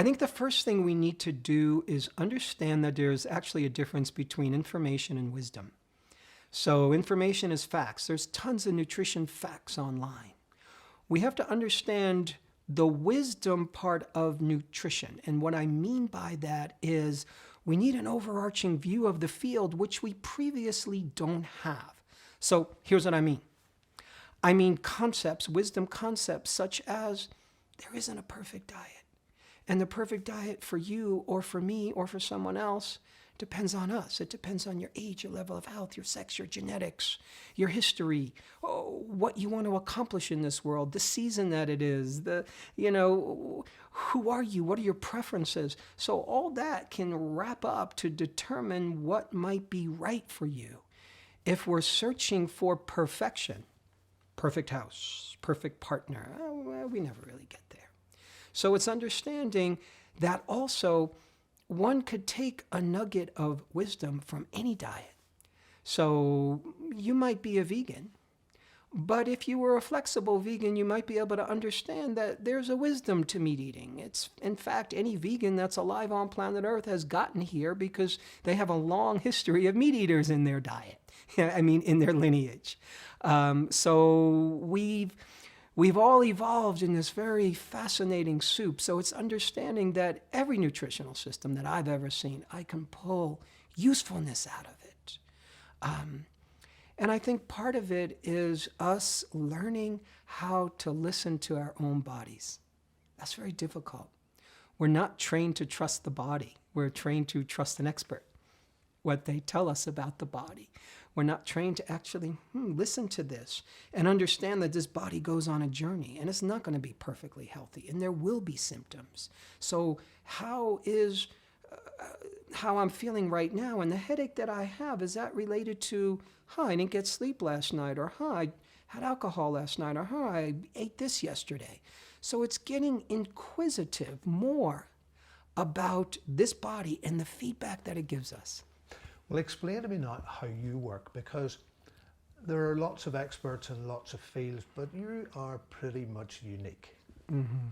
think the first thing we need to do is understand that there's actually a difference between information and wisdom. So information is facts. There's tons of nutrition facts online. We have to understand the wisdom part of nutrition. And what I mean by that is we need an overarching view of the field, which we previously don't have. So here's what I mean. I mean concepts, wisdom concepts, such as there isn't a perfect diet. And the perfect diet for you or for me or for someone else depends on us. It depends on your age, your level of health, your sex, your genetics, your history, what you want to accomplish in this world, the season that it is, who are you? What are your preferences? So all that can wrap up to determine what might be right for you. If we're searching for perfection, perfect house, perfect partner, we never really get there. So it's understanding that also one could take a nugget of wisdom from any diet. So you might be a vegan, but if you were a flexible vegan, you might be able to understand that there's a wisdom to meat eating. It's, in fact, any vegan that's alive on planet Earth has gotten here because they have a long history of meat eaters in their diet. In their lineage. So we've all evolved in this very fascinating soup. So it's understanding that every nutritional system that I've ever seen, I can pull usefulness out of it. And I think part of it is us learning how to listen to our own bodies. That's very difficult. We're not trained to trust the body. We're trained to trust an expert, what they tell us about the body. We're not trained to actually listen to this and understand that this body goes on a journey and it's not going to be perfectly healthy and there will be symptoms. So how I'm feeling right now and the headache that I have, is that related to, I didn't get sleep last night, or I had alcohol last night, or I ate this yesterday. So it's getting inquisitive more about this body and the feedback that it gives us. Well, explain to me now how you work, because there are lots of experts in lots of fields, but you are pretty much unique. Mm-hmm.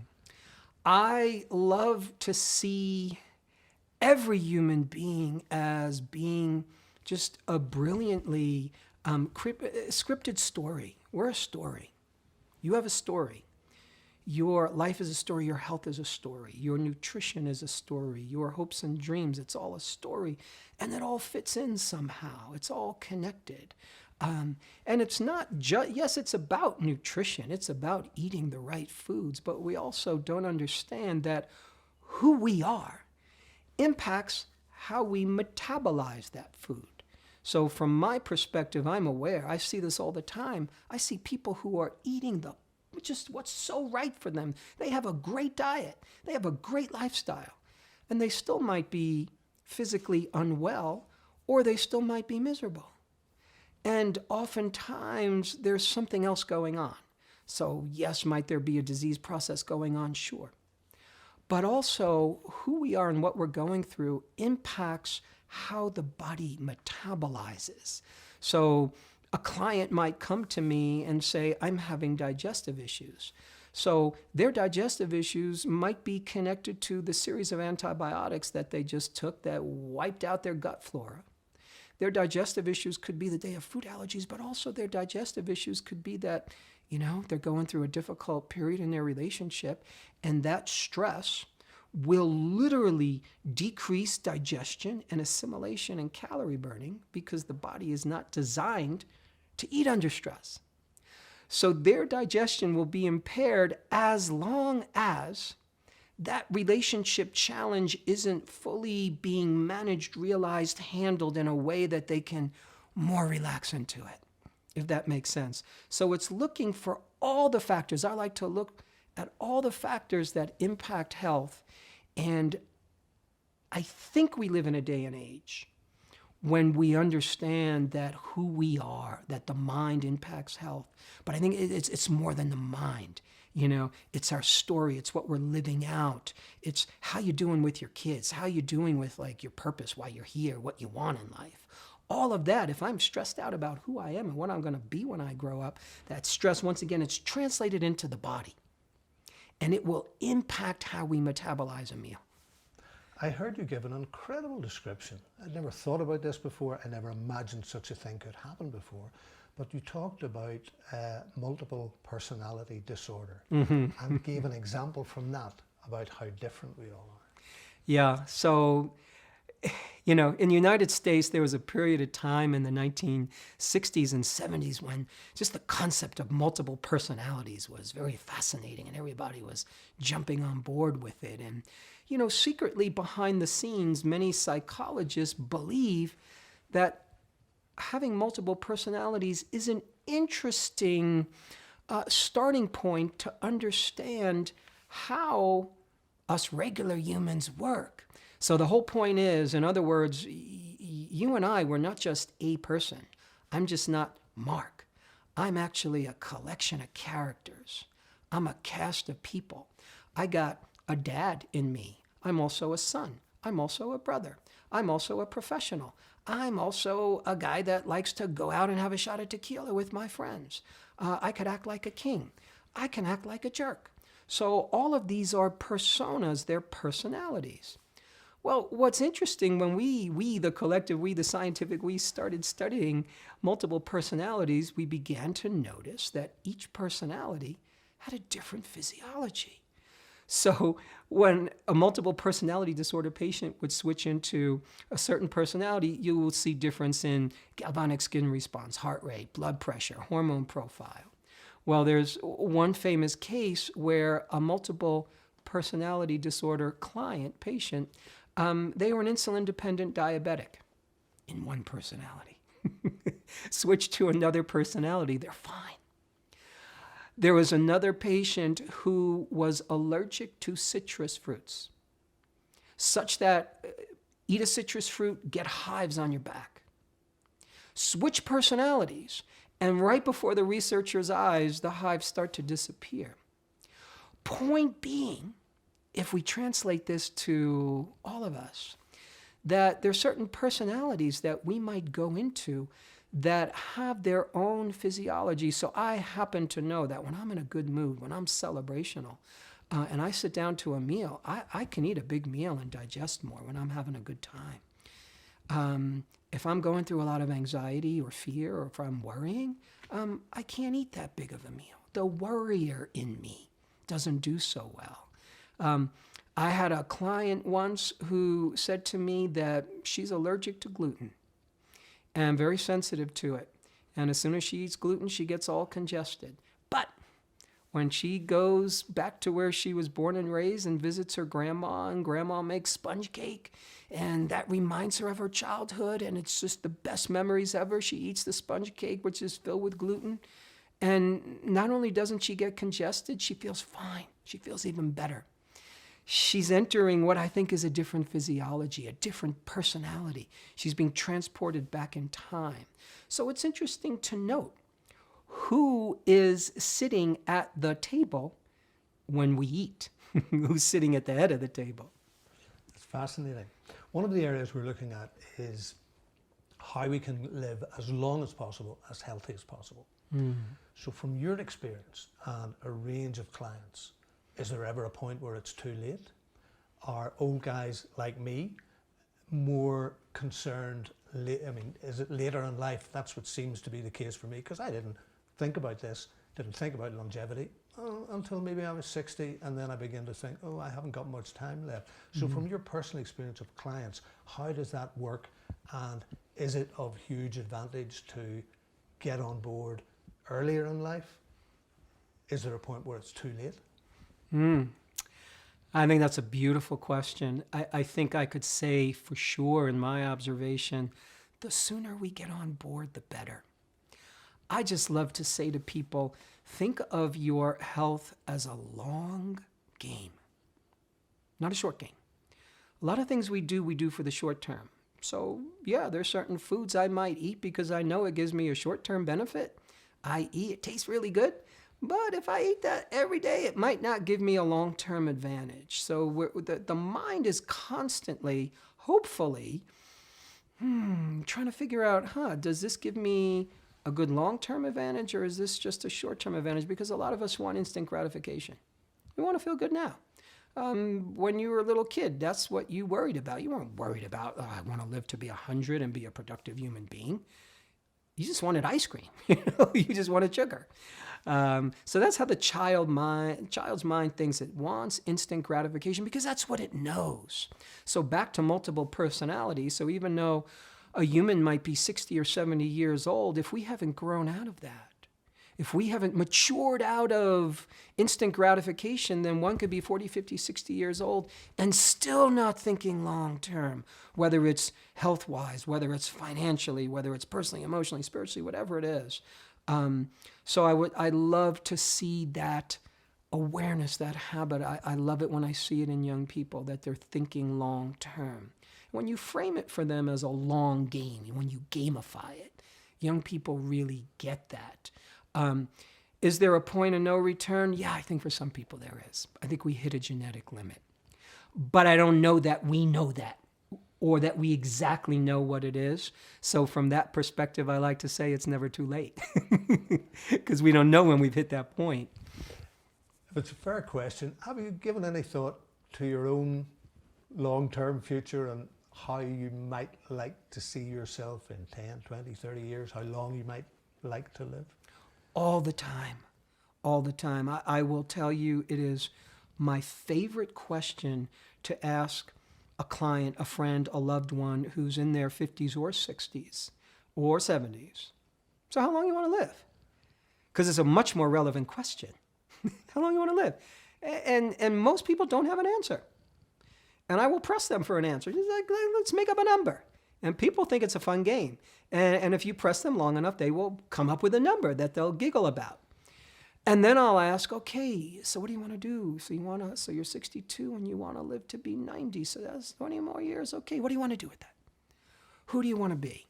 I love to see every human being as being just a brilliantly scripted story. We're a story. You have a story. Your life is a story, your health is a story, your nutrition is a story, your hopes and dreams, it's all a story. And it all fits in somehow. It's all connected. And it's not just, yes, it's about nutrition. It's about eating the right foods. But we also don't understand that who we are impacts how we metabolize that food. So from my perspective, I'm aware, I see this all the time. I see people who are eating just what's so right for them. They have a great diet. They have a great lifestyle. And they still might be physically unwell, or they still might be miserable. And oftentimes there's something else going on. So yes, might there be a disease process going on? Sure. But also who we are and what we're going through impacts how the body metabolizes. So a client might come to me and say, I'm having digestive issues. So their digestive issues might be connected to the series of antibiotics that they just took that wiped out their gut flora. Their digestive issues could be that they have food allergies, but also their digestive issues could be that, they're going through a difficult period in their relationship, and that stress will literally decrease digestion and assimilation and calorie burning because the body is not designed to eat under stress. So their digestion will be impaired as long as that relationship challenge isn't fully being managed, realized, handled in a way that they can more relax into it, if that makes sense. So it's looking for all the factors. I like to look at all the factors that impact health. And I think we live in a day and age when we understand that who we are, that the mind impacts health. But I think it's more than the mind. It's our story. It's what we're living out. It's how you doing with your kids, how you doing with your purpose, why you're here, what you want in life. All of that, if I'm stressed out about who I am and what I'm going to be when I grow up, that stress, once again, it's translated into the body. and it will impact how we metabolize a meal. I heard you give an incredible description. I'd never thought about this before. I never imagined such a thing could happen before. But you talked about multiple personality disorder and gave an example from that about how different we all are. Yeah. So, in the United States, there was a period of time in the 1960s and 70s when just the concept of multiple personalities was very fascinating and everybody was jumping on board with it. And, secretly behind the scenes, many psychologists believe that having multiple personalities is an interesting starting point to understand how us regular humans work. So the whole point is, in other words, you and I, we're not just a person. I'm just not Mark. I'm actually a collection of characters. I'm a cast of people. I got a dad in me. I'm also a son. I'm also a brother. I'm also a professional. I'm also a guy that likes to go out and have a shot of tequila with my friends. I could act like a king. I can act like a jerk. So all of these are personas, they're personalities. Well, what's interesting when we, the collective, we, the scientific, we started studying multiple personalities, we began to notice that each personality had a different physiology. So when a multiple personality disorder patient would switch into a certain personality, you will see difference in galvanic skin response, heart rate, blood pressure, hormone profile. Well, there's one famous case where a multiple personality disorder client, patient, they were an insulin-dependent diabetic in one personality. Switch to another personality, they're fine. There was another patient who was allergic to citrus fruits, such that eat a citrus fruit, get hives on your back. Switch personalities, and right before the researcher's eyes, the hives start to disappear. Point being, if we translate this to all of us, that there are certain personalities that we might go into that have their own physiology. So I happen to know that when I'm in a good mood, when I'm celebrational, and I sit down to a meal, I can eat a big meal and digest more when I'm having a good time. If I'm going through a lot of anxiety or fear, or if I'm worrying, I can't eat that big of a meal. The worrier in me doesn't do so well. I had a client once who said to me that she's allergic to gluten and very sensitive to it. And as soon as she eats gluten, she gets all congested. But when she goes back to where she was born and raised and visits her grandma, and grandma makes sponge cake, and that reminds her of her childhood, and it's just the best memories ever, she eats the sponge cake, which is filled with gluten. And not only doesn't she get congested, she feels fine. She feels even better. She's entering what I think is a different physiology, a different personality. She's being transported back in time. So it's interesting to note who is sitting at the table when we eat, who's sitting at the head of the table. It's fascinating. One of the areas we're looking at is how we can live as long as possible, as healthy as possible. So from your experience and a range of clients, is there ever a point where it's too late? Are old guys like me more concerned, is it later in life? That's what seems to be the case for me, because I didn't think about this, didn't think about longevity until maybe I was 60, and then I began to think, I haven't got much time left. So from your personal experience of clients, how does that work, and is it of huge advantage to get on board earlier in life? Is there a point where it's too late? I think that's a beautiful question. I think I could say for sure in my observation, the sooner we get on board, the better. I just love to say to people, think of your health as a long game, not a short game. A lot of things we do for the short term. So yeah, there's certain foods I might eat because I know it gives me a short-term benefit. I eat, it tastes really good. But if I eat that every day, it might not give me a long-term advantage. So the mind is constantly, hopefully, trying to figure out, does this give me a good long-term advantage, or is this just a short-term advantage? Because a lot of us want instant gratification. You want to feel good now. When you were a little kid, that's what you worried about. You weren't worried about, oh, I want to live to be 100 and be a productive human being. You just wanted ice cream. You just wanted sugar. So that's how the child's mind thinks. It wants instant gratification because that's what it knows. So back to multiple personality. So even though a human might be 60 or 70 years old, if we haven't grown out of that, if we haven't matured out of instant gratification, then one could be 40, 50, 60 years old and still not thinking long term, whether it's health-wise, whether it's financially, whether it's personally, emotionally, spiritually, whatever it is. So I love to see that awareness, that habit. I love it when I see it in young people, that they're thinking long term. When you frame it for them as a long game, when you gamify it, young people really get that. Is there a point of no return? Yeah, I think for some people there is. I think we hit a genetic limit. But I don't know that we know that or that we exactly know what it is. So from that perspective, I like to say it's never too late because we don't know when we've hit that point. If it's a fair question, have you given any thought to your own long-term future and how you might like to see yourself in 10, 20, 30 years, how long you might like to live? All the time. All the time. I will tell you, it is my favorite question to ask a client, a friend, a loved one who's in their 50s or 60s or 70s. So how long you want to live? Because it's a much more relevant question. How long you want to live? And most people don't have an answer. And I will press them for an answer. Just like, let's make up a number. And people think it's a fun game. And if you press them long enough, they will come up with a number that they'll giggle about. And then I'll ask, okay, so what do you want to do? So you're 62 and you want to live to be 90. So that's 20 more years. Okay, what do you want to do with that? Who do you want to be?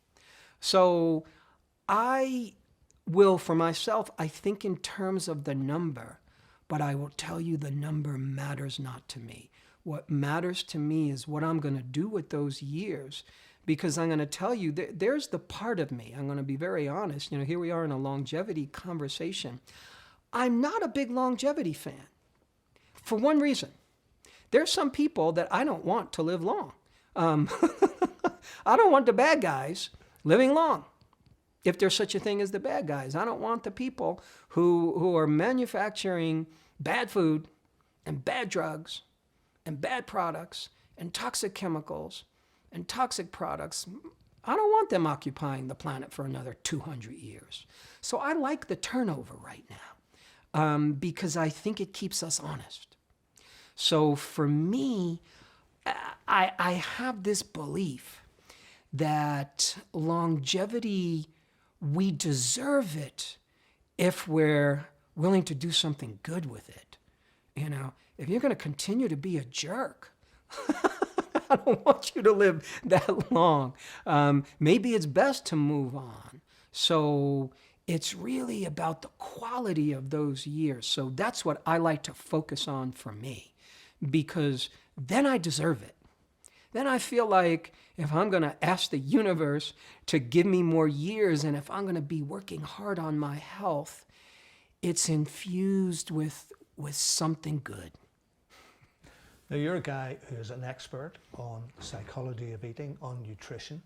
So I will, for myself, I think in terms of the number, but I will tell you the number matters not to me. What matters to me is what I'm going to do with those years. Because I'm going to tell you, there's the part of me, I'm going to be very honest. Here we are in a longevity conversation. I'm not a big longevity fan for one reason. There's some people that I don't want to live long. I don't want the bad guys living long. If there's such a thing as the bad guys, I don't want the people who are manufacturing bad food and bad drugs and bad products and toxic chemicals and toxic products. I don't want them occupying the planet for another 200 years. So I like the turnover right now because I think it keeps us honest. So for me, I have this belief that longevity, we deserve it if we're willing to do something good with it. If you're going to continue to be a jerk, I don't want you to live that long. Maybe it's best to move on. So it's really about the quality of those years. So that's what I like to focus on for me, because then I deserve it. Then I feel like if I'm going to ask the universe to give me more years, and if I'm going to be working hard on my health, it's infused with something good. Now, you're a guy who's an expert on psychology of eating, on nutrition.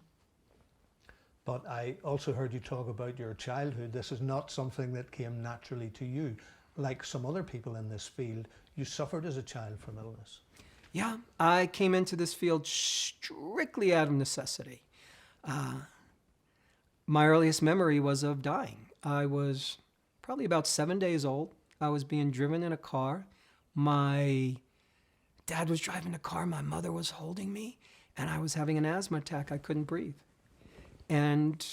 But I also heard you talk about your childhood. This is not something that came naturally to you. Like some other people in this field, you suffered as a child from illness. Yeah, I came into this field strictly out of necessity. My earliest memory was of dying. I was probably about 7 days old. I was being driven in a car. My dad was driving the car. My mother was holding me, and I was having an asthma attack. I couldn't breathe. And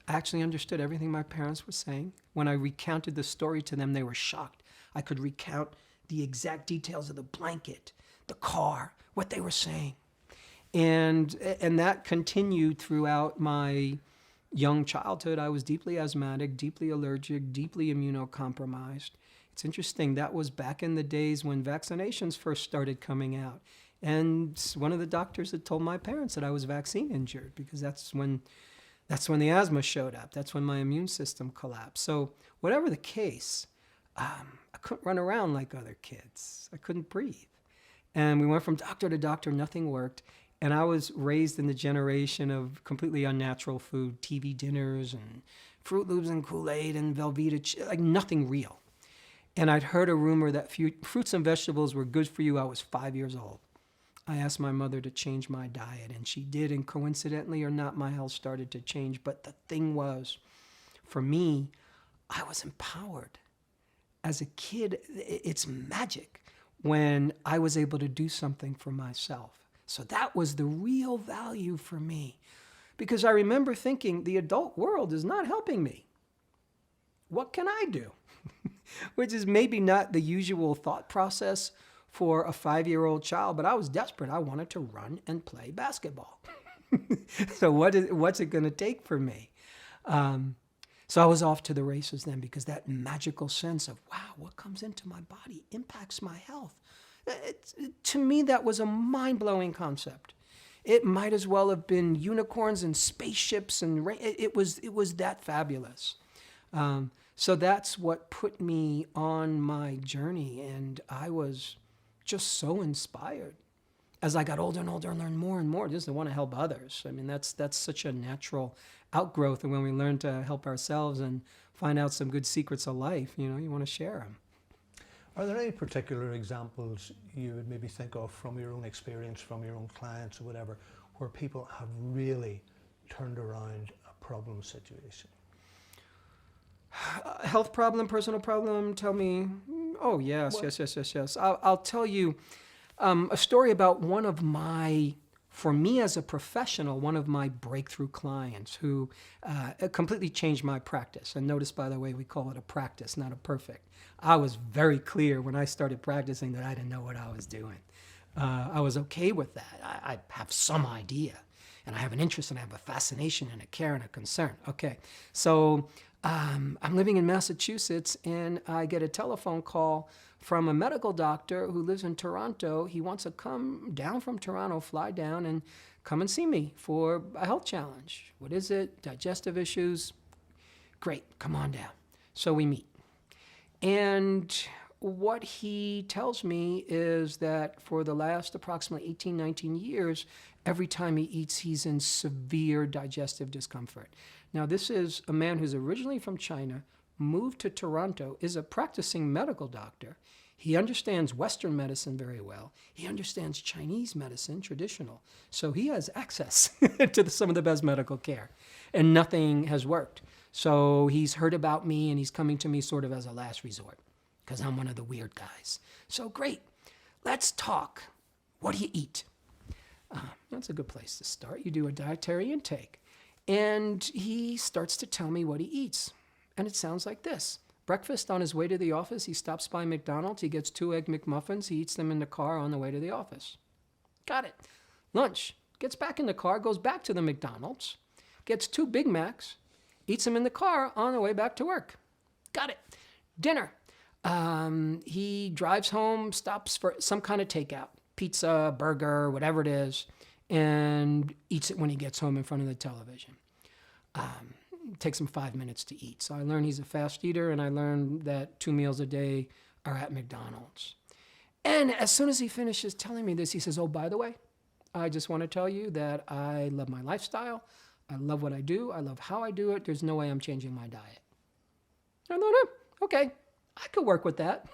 I actually understood everything my parents were saying. When I recounted the story to them, they were shocked. I could recount the exact details of the blanket, the car, what they were saying. And that continued throughout my young childhood. I was deeply asthmatic, deeply allergic, deeply immunocompromised. It's interesting, that was back in the days when vaccinations first started coming out. And one of the doctors had told my parents that I was vaccine injured because that's when the asthma showed up. That's when my immune system collapsed. So whatever the case, a couldn't run around like other kids. I couldn't breathe. And we went from doctor to doctor, nothing worked. And I was raised in the generation of completely unnatural food, TV dinners and Fruit Loops and Kool-Aid and Velveeta, like nothing real. And I'd heard a rumor that fruits and vegetables were good for you. I was 5 years old. I asked my mother to change my diet, and she did. And coincidentally or not, my health started to change. But the thing was, for me, I was empowered. As a kid, it's magic when I was able to do something for myself. So that was the real value for me. Because I remember thinking, the adult world is not helping me. What can I do? Which is maybe not the usual thought process for a 5-year-old child, but I was desperate. I wanted to run and play basketball. So what's it going to take for me? So I was off to the races then, because that magical sense of, wow, what comes into my body impacts my health. To me, that was a mind-blowing concept. It might as well have been unicorns and spaceships, and it was that fabulous. So that's what put me on my journey, and I was just so inspired. As I got older and older and learned more and more, just to want to help others. I mean, that's such a natural outgrowth, and when we learn to help ourselves and find out some good secrets of life, you want to share them. Are there any particular examples you would maybe think of from your own experience, from your own clients or whatever, where people have really turned around a problem situation? Health problem, personal problem, tell me. Oh, yes, well, yes. I'll tell you a story about one of my, for me as a professional, one of my breakthrough clients who completely changed my practice. And notice, by the way, we call it a practice, not a perfect. I was very clear when I started practicing that I didn't know what I was doing. I was okay with that. I have some idea, and I have an interest, and I have a fascination and a care and a concern. Okay, so I'm living in Massachusetts, and I get a telephone call from a medical doctor who lives in Toronto. He wants to come down from Toronto, fly down, and come and see me for a health challenge. What is it? Digestive issues? Great, come on down. So we meet. And what he tells me is that for the last approximately 18, 19 years, every time he eats, he's in severe digestive discomfort. Now, this is a man who's originally from China, moved to Toronto, is a practicing medical doctor. He understands Western medicine very well. He understands Chinese medicine, traditional. So he has access to some of the best medical care. And nothing has worked. So he's heard about me, and he's coming to me sort of as a last resort, because I'm one of the weird guys. So great, let's talk. What do you eat? That's a good place to start. You do a dietary intake. And he starts to tell me what he eats. And it sounds like this. Breakfast, on his way to the office, he stops by McDonald's. He gets 2 Egg McMuffins. He eats them in the car on the way to the office. Got it. Lunch, gets back in the car, goes back to the McDonald's, gets 2 Big Macs, eats them in the car on the way back to work. Got it. Dinner. He drives home, stops for some kind of takeout, pizza, burger, whatever it is, and eats it when he gets home in front of the television. It takes him 5 minutes to eat. So I learned he's a fast eater, and I learned that 2 meals a day are at McDonald's. And as soon as he finishes telling me this, he says, oh, by the way, I just want to tell you that I love my lifestyle. I love what I do. I love how I do it. There's no way I'm changing my diet. I thought, okay, I could work with that.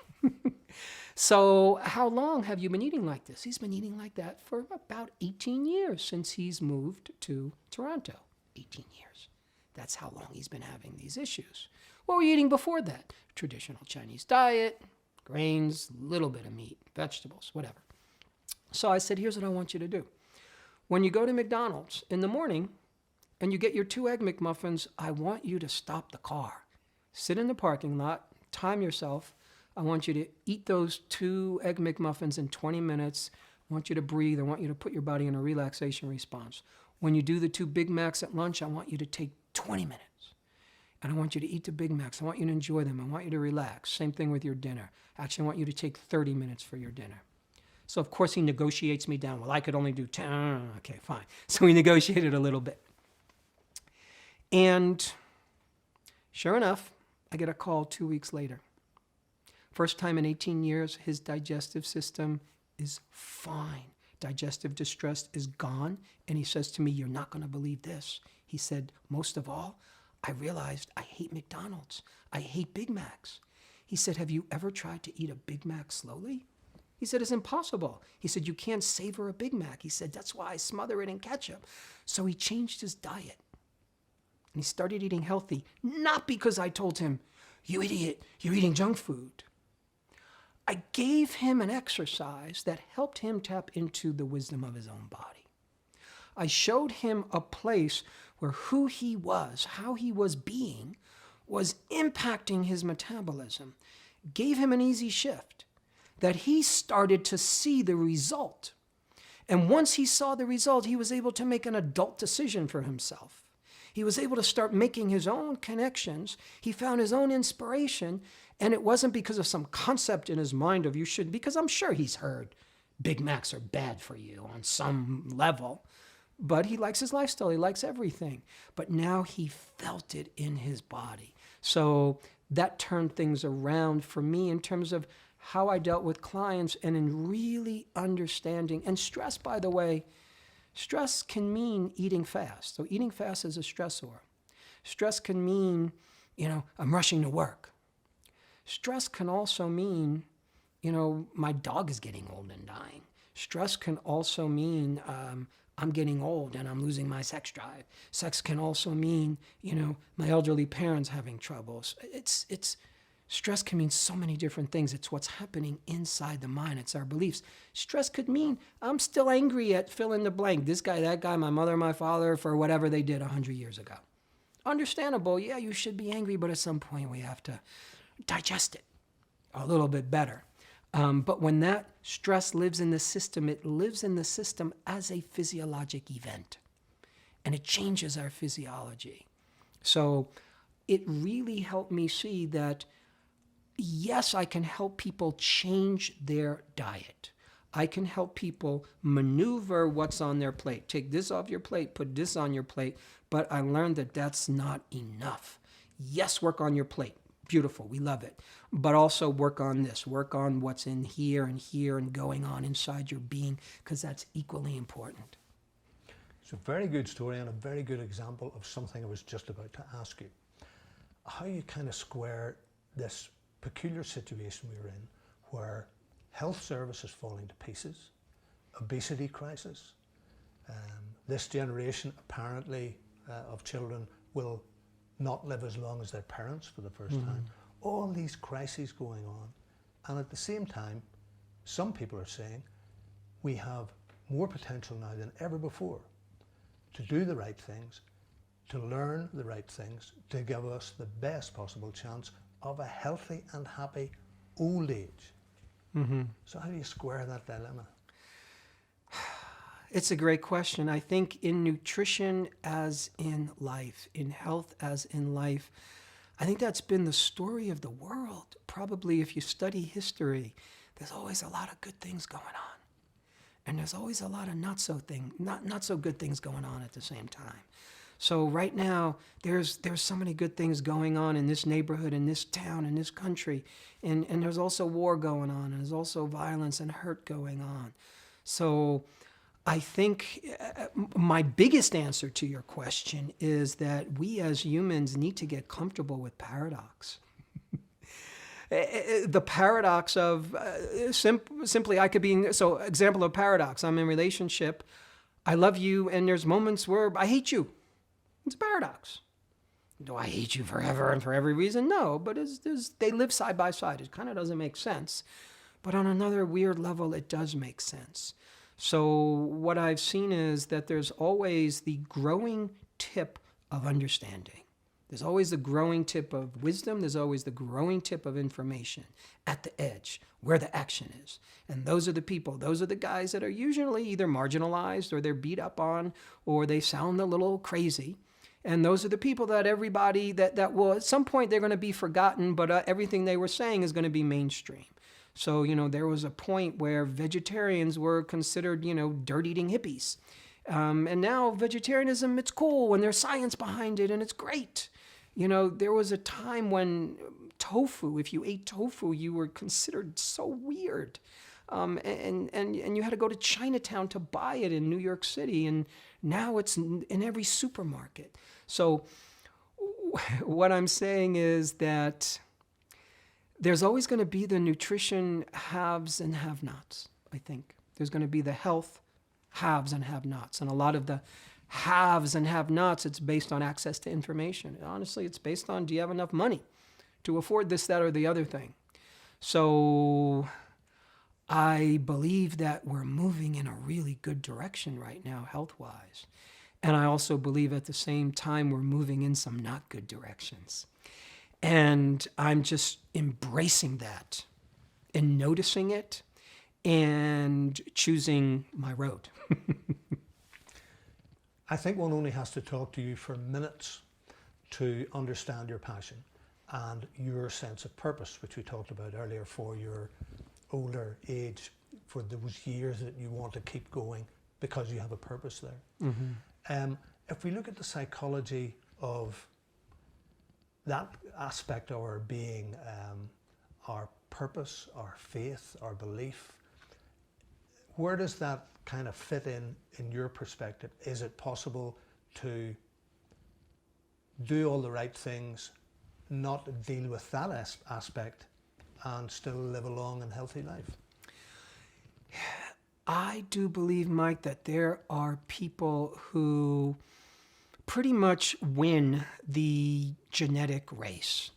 So how long have you been eating like this? He's been eating like that for about 18 years since he's moved to Toronto. 18 years. That's how long he's been having these issues. What were you eating before that? Traditional Chinese diet, grains, little bit of meat, vegetables, whatever. So I said, here's what I want you to do. When you go to McDonald's in the morning and you get your 2 Egg McMuffins, I want you to stop the car. Sit in the parking lot, time yourself. I want you to eat those 2 Egg McMuffins in 20 minutes. I want you to breathe. I want you to put your body in a relaxation response. When you do the 2 Big Macs at lunch, I want you to take 20 minutes. And I want you to eat the Big Macs. I want you to enjoy them. I want you to relax. Same thing with your dinner. Actually, I want you to take 30 minutes for your dinner. So, of course, he negotiates me down. Well, I could only do 10. Okay, fine. So we negotiated a little bit. And sure enough, I get a call 2 weeks later First time in 18 years, his digestive system is fine. Digestive distress is gone. And he says to me, "You're not going to believe this." He said, "Most of all, I realized I hate McDonald's. I hate Big Macs." He said, "Have you ever tried to eat a Big Mac slowly?" He said, "It's impossible." He said, "You can't savor a Big Mac." He said, "That's why I smother it in ketchup." So he changed his diet. And he started eating healthy, not because I told him, "You idiot, you're eating junk food." I gave him an exercise that helped him tap into the wisdom of his own body. I showed him a place where who he was, how he was being, was impacting his metabolism. Gave him an easy shift that he started to see the result. And once he saw the result, he was able to make an adult decision for himself. He was able to start making his own connections. He found his own inspiration. And it wasn't because of some concept in his mind of you should, because I'm sure he's heard Big Macs are bad for you on some level. But he likes his lifestyle. He likes everything. But now he felt it in his body. So that turned things around for me in terms of how I dealt with clients and in really understanding. And stress, by the way, stress can mean eating fast. So eating fast is a stressor. Stress can mean, I'm rushing to work. Stress can also mean, my dog is getting old and dying. Stress can also mean I'm getting old and I'm losing my sex drive. Sex can also mean, my elderly parents having troubles. Stress can mean so many different things. It's what's happening inside the mind. It's our beliefs. Stress could mean I'm still angry at fill in the blank. This guy, that guy, my mother, my father, for whatever they did 100 years ago. Understandable. Yeah, you should be angry, but at some point we have to digest it a little bit better. But when that stress lives in the system, it lives in the system as a physiologic event. And it changes our physiology. So it really helped me see that, yes, I can help people change their diet. I can help people maneuver what's on their plate. Take this off your plate, put this on your plate. But I learned that that's not enough. Yes, work on your plate. Beautiful, we love it. But also work on this, work on what's in here and going on inside your being, because that's equally important. It's a very good story and a very good example of something I was just about to ask you. How you kind of square this peculiar situation we're in, where health service is falling to pieces, obesity crisis, this generation apparently of children will not live as long as their parents for the first time. All these crises going on. And at the same time, some people are saying we have more potential now than ever before to do the right things, to learn the right things, to give us the best possible chance of a healthy and happy old age. So how do you square that dilemma? It's a great question. I think in nutrition as in life, in health as in life, I think that's been the story of the world. Probably if you study history, there's always a lot of good things going on. And there's always a lot of not so good things going on at the same time. So right now, there's so many good things going on in this neighborhood, in this town, in this country. And there's also war going on, and there's also violence and hurt going on. So I think my biggest answer to your question is that we as humans need to get comfortable with paradox. The paradox of simply I could be, so example of paradox, I'm in a relationship, I love you, and there's moments where I hate you. It's a paradox. Do I hate you forever and for every reason? No, but they live side by side. It kind of doesn't make sense. But on another weird level, it does make sense. So what I've seen is that there's always the growing tip of understanding. There's always the growing tip of wisdom. There's always the growing tip of information at the edge where the action is. And those are the people, those are the guys that are usually either marginalized or they're beat up on or they sound a little crazy. And those are the people that everybody that will, at some point they're going to be forgotten, but everything they were saying is going to be mainstream. So, there was a point where vegetarians were considered, dirt-eating hippies. And now vegetarianism, it's cool and there's science behind it and it's great. There was a time when tofu, if you ate tofu, you were considered so weird. And you had to go to Chinatown to buy it in New York City, and now it's in every supermarket. So what I'm saying is that there's always going to be the nutrition haves and have-nots, I think. There's going to be the health haves and have-nots. And a lot of the haves and have-nots, it's based on access to information. Honestly, it's based on, do you have enough money to afford this, that, or the other thing? So I believe that we're moving in a really good direction right now, health-wise. And I also believe at the same time we're moving in some not good directions. And I'm just embracing that and noticing it and choosing my road. I think one only has to talk to you for minutes to understand your passion and your sense of purpose, which we talked about earlier, for your older age, for those years that you want to keep going because you have a purpose there. If we look at the psychology of that aspect of our being, our purpose, our faith, our belief, where does that kind of fit in your perspective? Is it possible to do all the right things, not deal with that aspect, and still live a long and healthy life? I do believe, Mike, that there are people who pretty much win the genetic race.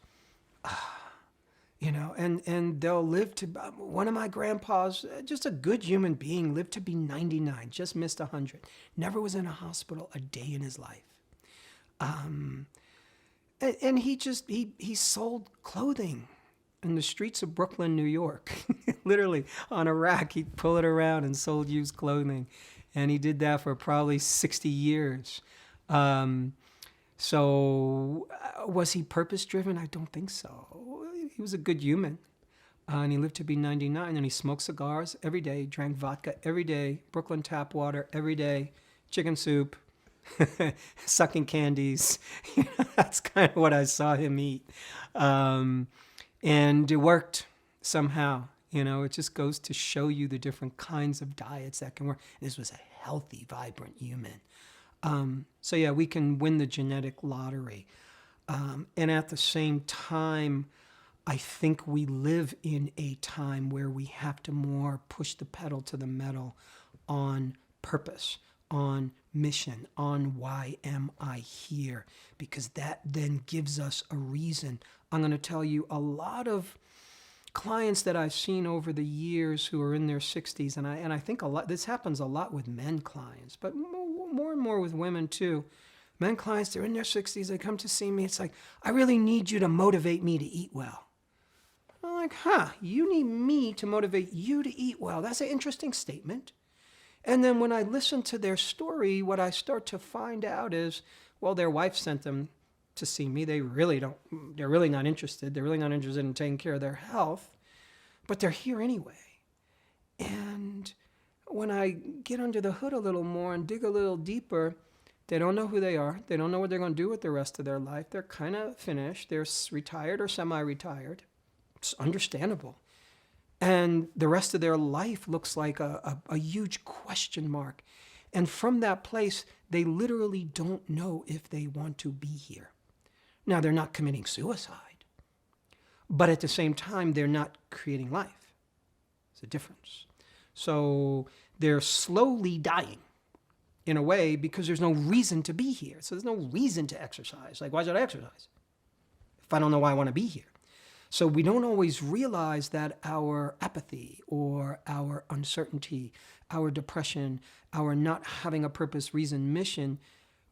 And they'll live to, one of my grandpas, just a good human being, lived to be 99, just missed 100, never was in a hospital a day in his life. And he sold clothing in the streets of Brooklyn, New York. Literally on a rack, he'd pull it around and sold used clothing. And he did that for probably 60 years. So was he purpose-driven? I don't think so. He was a good human. And he lived to be 99. And he smoked cigars every day, drank vodka every day, Brooklyn tap water every day, chicken soup, sucking candies. That's kind of what I saw him eat. And it worked somehow. It just goes to show you the different kinds of diets that can work. This was a healthy, vibrant human. So yeah, we can win the genetic lottery. And at the same time, I think we live in a time where we have to more push the pedal to the metal on purpose, on mission, on why am I here? Because that then gives us a reason. I'm going to tell you, a lot of clients that I've seen over the years who are in their 60s, and I think this happens a lot with men clients, but more and more with women too. Men clients, they're in their 60s, they come to see me, it's like, I really need you to motivate me to eat well. I'm like, you need me to motivate you to eat well. That's an interesting statement. And then when I listen to their story, what I start to find out is, well, their wife sent them to see me. They're really not interested. They're really not interested in taking care of their health, but they're here anyway. And when I get under the hood a little more and dig a little deeper, they don't know who they are. They don't know what they're going to do with the rest of their life. They're kind of finished. They're retired or semi-retired. It's understandable. And the rest of their life looks like a huge question mark. And from that place, they literally don't know if they want to be here. Now, they're not committing suicide, but at the same time, they're not creating life. It's a difference. So they're slowly dying in a way because there's no reason to be here. So there's no reason to exercise. Like, why should I exercise if I don't know why I want to be here? So we don't always realize that our apathy or our uncertainty, our depression, our not having a purpose, reason, mission,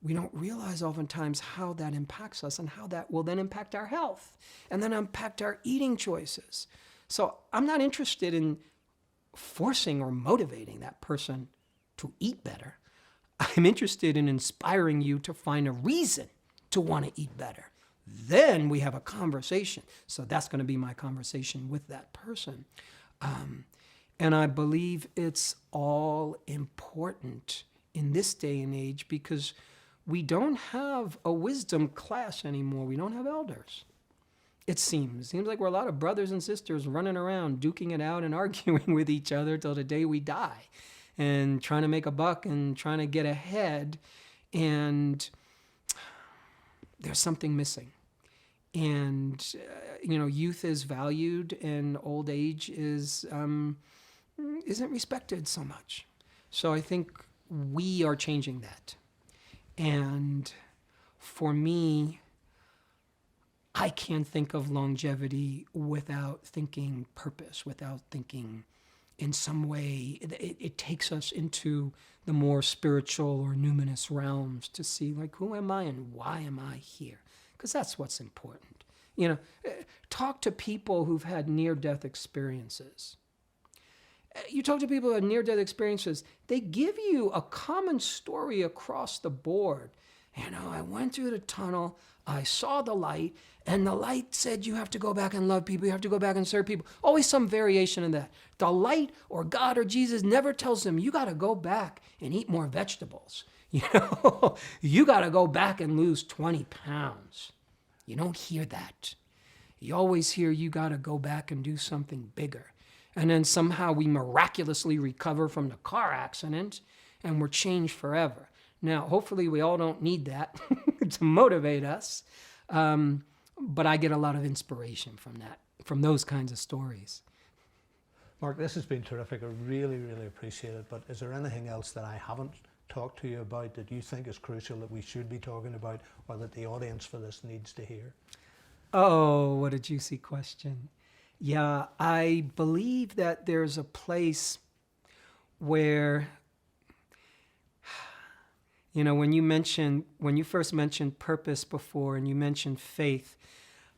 we don't realize oftentimes how that impacts us and how that will then impact our health and then impact our eating choices. So I'm not interested in forcing or motivating that person to eat better. I'm interested in inspiring you to find a reason to want to eat better. Then we have a conversation. So that's going to be my conversation with that person. And I believe it's all important in this day and age because we don't have a wisdom class anymore. We don't have elders. It seems like we're a lot of brothers and sisters running around, duking it out and arguing with each other till the day we die, and trying to make a buck and trying to get ahead. And there's something missing. And, youth is valued and old age isn't respected so much. So I think we are changing that. And for me, I can't think of longevity without thinking purpose, without thinking in some way. It takes us into the more spiritual or numinous realms to see, like, who am I and why am I here? Because that's what's important. Talk to people who've had near-death experiences. You talk to people who have near-death experiences, they give you a common story across the board. I went through the tunnel, I saw the light, and the light said you have to go back and love people, you have to go back and serve people. Always some variation in that. The light or God or Jesus never tells them, you got to go back and eat more vegetables. You got to go back and lose 20 pounds. You don't hear that. You always hear you got to go back and do something bigger. And then somehow we miraculously recover from the car accident and we're changed forever. Now, hopefully we all don't need that to motivate us. But I get a lot of inspiration from those kinds of stories. Marc, this has been terrific. I really, really appreciate it. But is there anything else that I haven't talked to you about that you think is crucial that we should be talking about or that the audience for this needs to hear? Oh, what a juicy question. Yeah, I believe that there's a place where, when you first mentioned purpose before and you mentioned faith,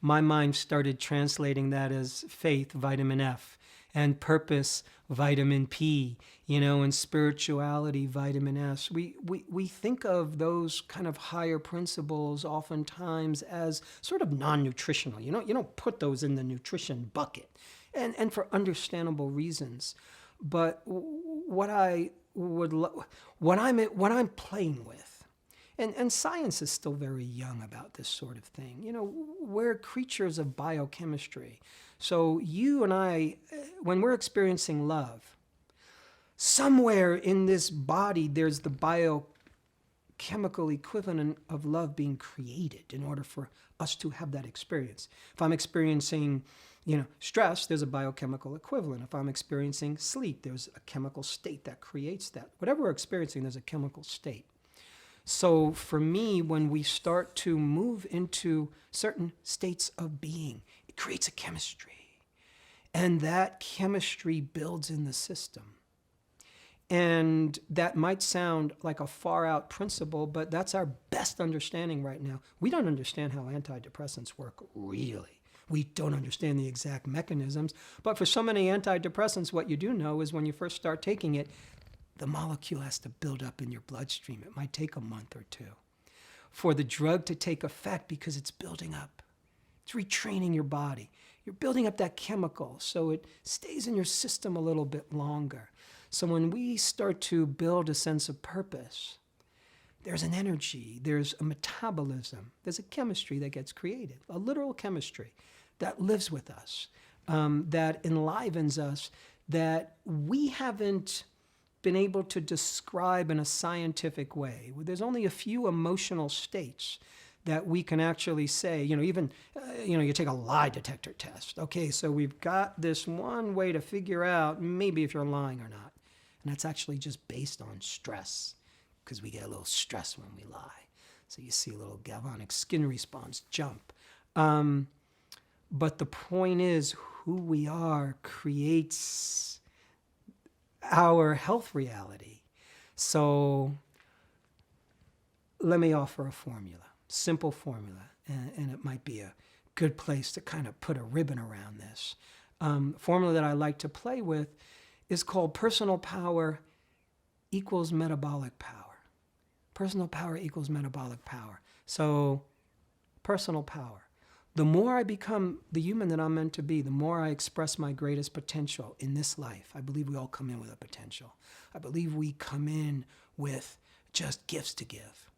my mind started translating that as faith, vitamin F, and purpose, vitamin P, and spirituality, vitamin S. We think of those kind of higher principles oftentimes as sort of non-nutritional. You don't put those in the nutrition bucket, and for understandable reasons. But what I'm playing with, and science is still very young about this sort of thing. We're creatures of biochemistry. So you and I, when we're experiencing love, somewhere in this body, there's the biochemical equivalent of love being created in order for us to have that experience. If I'm experiencing, stress, there's a biochemical equivalent. If I'm experiencing sleep, there's a chemical state that creates that. Whatever we're experiencing, there's a chemical state. So for me, when we start to move into certain states of being, it creates a chemistry. And that chemistry builds in the system. And that might sound like a far out principle, but that's our best understanding right now. We don't understand how antidepressants work, really. We don't understand the exact mechanisms. But for so many antidepressants, what you do know is when you first start taking it, the molecule has to build up in your bloodstream. It might take a month or two for the drug to take effect because it's building up. It's retraining your body. You're building up that chemical so it stays in your system a little bit longer. So when we start to build a sense of purpose, there's an energy, there's a metabolism, there's a chemistry that gets created, a literal chemistry that lives with us, that enlivens us, that we haven't been able to describe in a scientific way. There's only a few emotional states that we can actually say, you take a lie detector test. Okay, so we've got this one way to figure out maybe if you're lying or not. And that's actually just based on stress, because we get a little stress when we lie. So you see a little galvanic skin response jump. But the point is, who we are creates our health reality. So let me offer a formula, simple formula, and it might be a good place to kind of put a ribbon around this. Formula that I like to play with is called personal power equals metabolic power. Personal power equals metabolic power. So personal power. The more I become the human that I'm meant to be, the more I express my greatest potential in this life. I believe we all come in with a potential. I believe we come in with just gifts to give.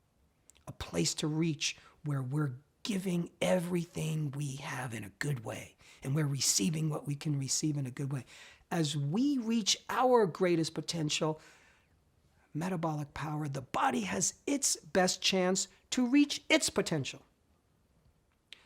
a place to reach where we're giving everything we have in a good way, and we're receiving what we can receive in a good way. As we reach our greatest potential, metabolic power, the body has its best chance to reach its potential.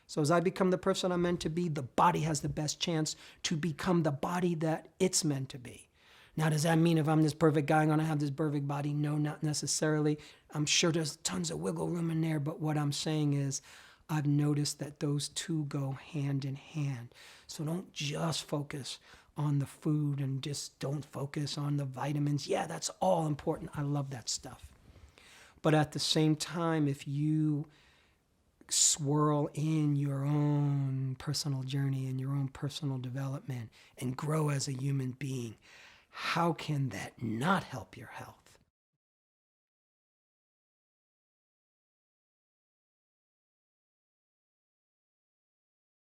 So as I become the person I'm meant to be, the body has the best chance to become the body that it's meant to be. Now, does that mean if I'm this perfect guy, I'm going to have this perfect body? No, not necessarily. I'm sure there's tons of wiggle room in there, but what I'm saying is I've noticed that those two go hand in hand. So don't just focus on the food and just don't focus on the vitamins. Yeah, that's all important. I love that stuff. But at the same time, if you swirl in your own personal journey and your own personal development and grow as a human being, how can that not help your health?